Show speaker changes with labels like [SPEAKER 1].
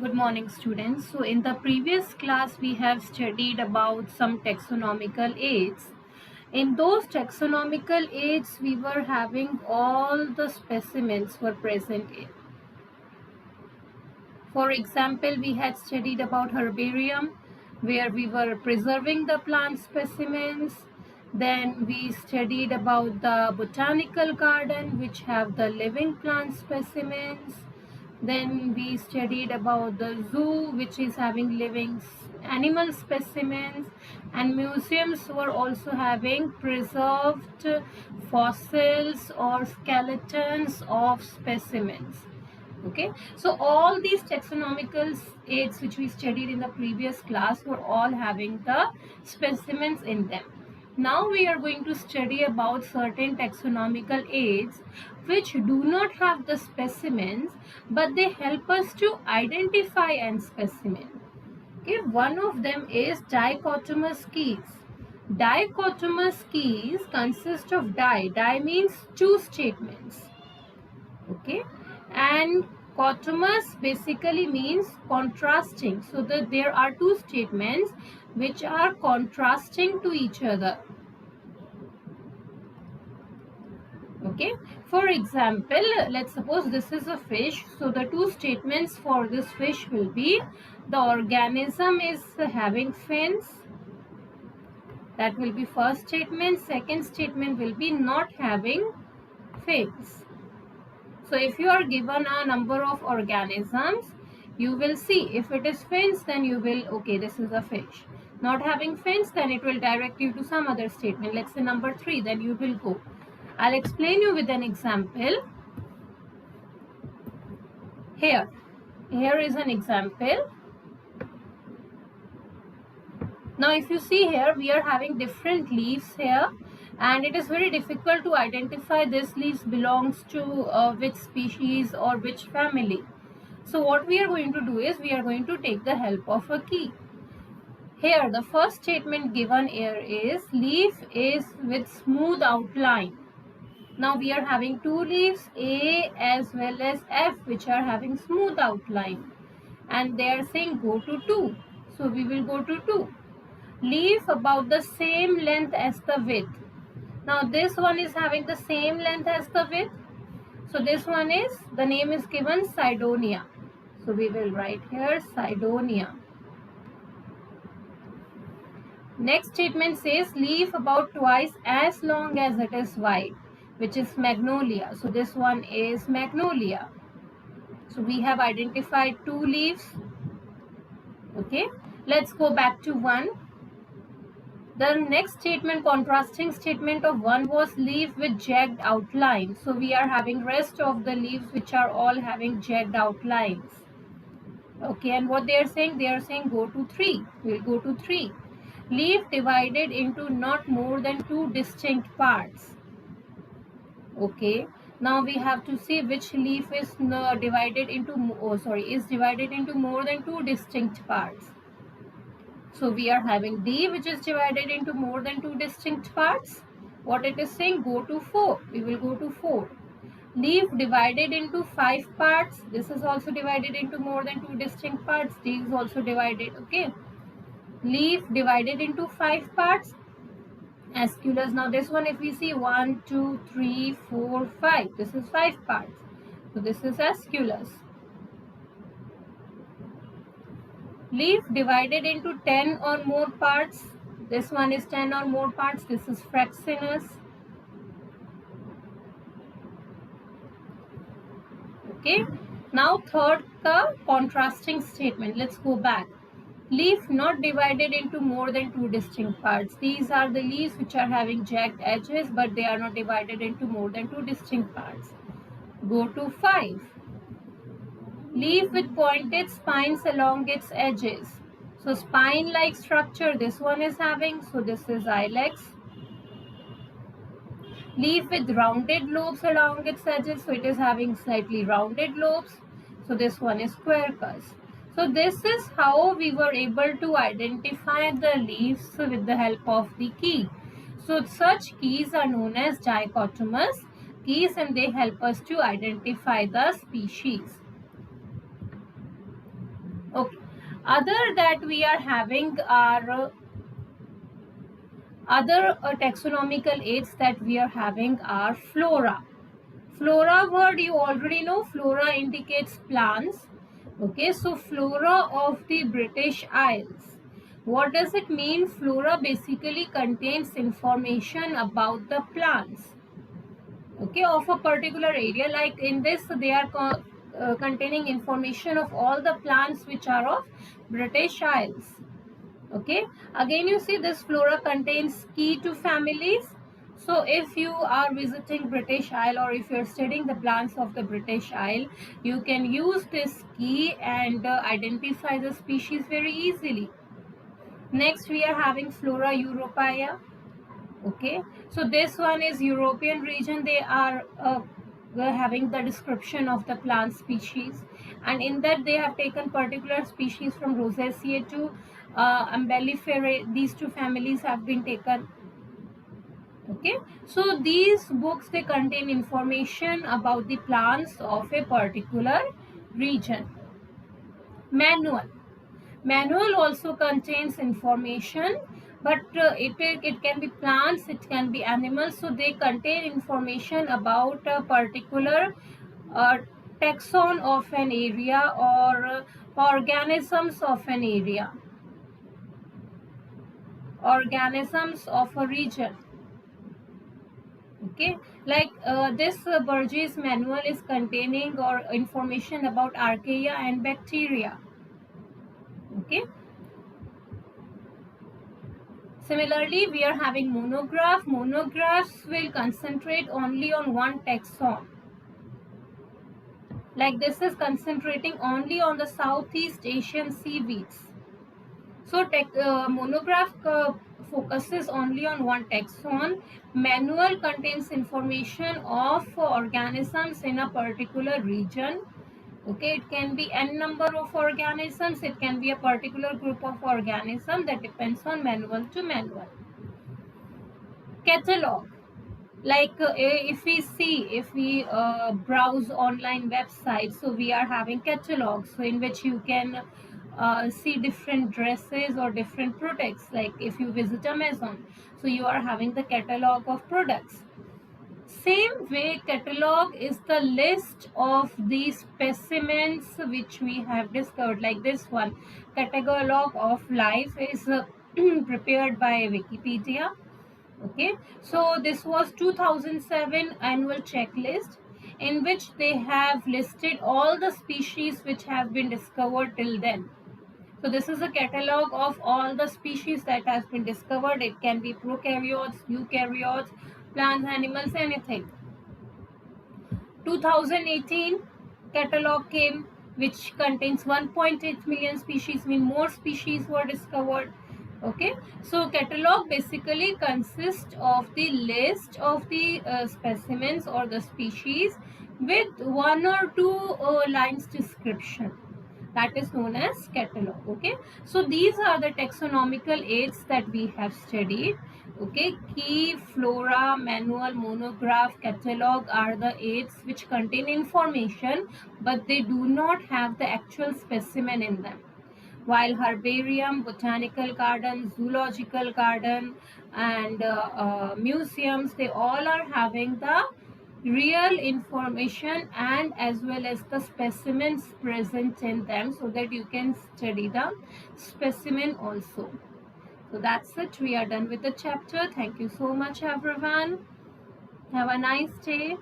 [SPEAKER 1] Good morning, students. So in the previous class, we have studied about some taxonomical aids. In those taxonomical aids, we were having all the specimens were present in. For example, we had studied about herbarium, where we were preserving the plant specimens. Then we studied about the botanical garden, which have the living plant specimens. Then we studied about the zoo, which is having living animal specimens, and museums were also having preserved fossils or skeletons of specimens. Okay, so all these taxonomical aids which we studied in the previous class were all having the specimens in them. Now we are going to study about certain taxonomical aids which do not have the specimens, but they help us to identify an specimen. Okay, one of them is dichotomous keys. Dichotomous keys consist of di means two statements. Okay, and cotomous basically means contrasting, so that there are two statements which are contrasting to each other. Okay, for example, let's suppose this is a fish, so the two statements for this fish will be the organism is having fins. That will be first statement. Second statement will be not having fins. So if you are given a number of organisms, you will see if it is fins, then you will, okay, this is a fish. Not having fins, then it will direct you to some other statement. Let's say number 3, then you will go. I'll explain you with an example. Here is an example. Now if you see here, we are having different leaves here, and it is very difficult to identify this leaves belongs to which species or which family. So what we are going to do is we are going to take the help of a key. Here the first statement given here is leaf is with smooth outline. Now we are having two leaves, A as well as F, which are having smooth outline, and they are saying go to 2. So we will go to 2. Leaf about the same length as the width. Now this one is having the same length as the width. So this one is, the name is given Cydonia. So we will write here Cydonia. Next statement says leaf about twice as long as it is wide, which is Magnolia. So this one is Magnolia. So we have identified two leaves. Okay, let's go back to 1. The next statement, contrasting statement of 1 was leaf with jagged outline. So we are having rest of the leaves which are all having jagged outlines. Okay, and what they are saying go to 3. We'll go to 3. Leaf divided into not more than 2 distinct parts. Okay, now we have to see which leaf is divided into more than 2 distinct parts. So we are having D, which is divided into more than 2 distinct parts. What it is saying, go to 4. We will go to 4. Leaf divided into 5 parts. This is also divided into more than 2 distinct parts. D is also divided. Okay. Leaf divided into 5 parts. Aesculus. Now this one, if we see 1, 2, 3, 4, 5. This is 5 parts. So this is Aesculus. Leaf divided into 10 or more parts. This one is 10 or more parts. This is Fraxinus. Okay. Now third, the contrasting statement. Let's go back. Leaf not divided into more than 2 distinct parts. These are the leaves which are having jagged edges, but they are not divided into more than 2 distinct parts. Go to 5. Leaf with pointed spines along its edges. So spine-like structure this one is having. So this is Ilex. Leaf with rounded lobes along its edges. So it is having slightly rounded lobes. So this one is Quercus. So this is how we were able to identify the leaves with the help of the key. So such keys are known as dichotomous keys, and they help us to identify the species. Okay. Other that we are having are other taxonomical aids that we are having are flora. Flora word you already know. Flora indicates plants. Okay, so flora of the British Isles. What does it mean? Flora basically contains information about the plants, okay, of a particular area. Like in this, they are containing information of all the plants which are of British Isles. Okay, again you see this flora contains key to families. So if you are visiting British Isle or if you're studying the plants of the British Isle, you can use this key and identify the species very easily. Next we are having flora europaea. Okay, so this one is European region. They are having the description of the plant species, and in that they have taken particular species from Rosaceae to Umbelliferae. These two families have been taken. Okay, so these books, they contain information about the plants of a particular region. Manual also contains information, but it can be plants, it can be animals, so they contain information about a particular uh, taxon of an area or organisms of an area, organisms of a region. Okay, like this Burgess manual is containing or information about archaea and bacteria. Okay, similarly, we are having monograph. Monographs will concentrate only on one taxon. Like this is concentrating only on the Southeast Asian seaweeds. So monograph focuses only on one taxon. Manual contains information of organisms in a particular region. Okay, it can be n number of organisms. It can be a particular group of organisms. That depends on manual to manual. Catalog, like if we browse online websites, so we are having catalogs, so in which you can see different dresses or different products. Like if you visit Amazon, so you are having the catalog of products. Same way, catalog is the list of the specimens which we have discovered. Like this one, catalog of life is prepared by Wikipedia. Okay, so this was 2007 annual checklist in which they have listed all the species which have been discovered till then. So this is a catalog of all the species that has been discovered. It can be prokaryotes, eukaryotes, plants, animals, anything. 2018 catalog came, which contains 1.8 million species, mean more species were discovered. Okay, so catalog basically consists of the list of the specimens or the species with one or two lines description. That is known as catalog. Okay, so these are the taxonomical aids that we have studied. Okay, key, flora, manual, monograph, catalog are the aids which contain information, but they do not have the actual specimen in them. While herbarium, botanical garden, zoological garden, and museums, they all are having the real information and as well as the specimens present in them, so that you can study the specimen also. So that's it. We are done with the chapter. Thank you so much, everyone. Have a nice day.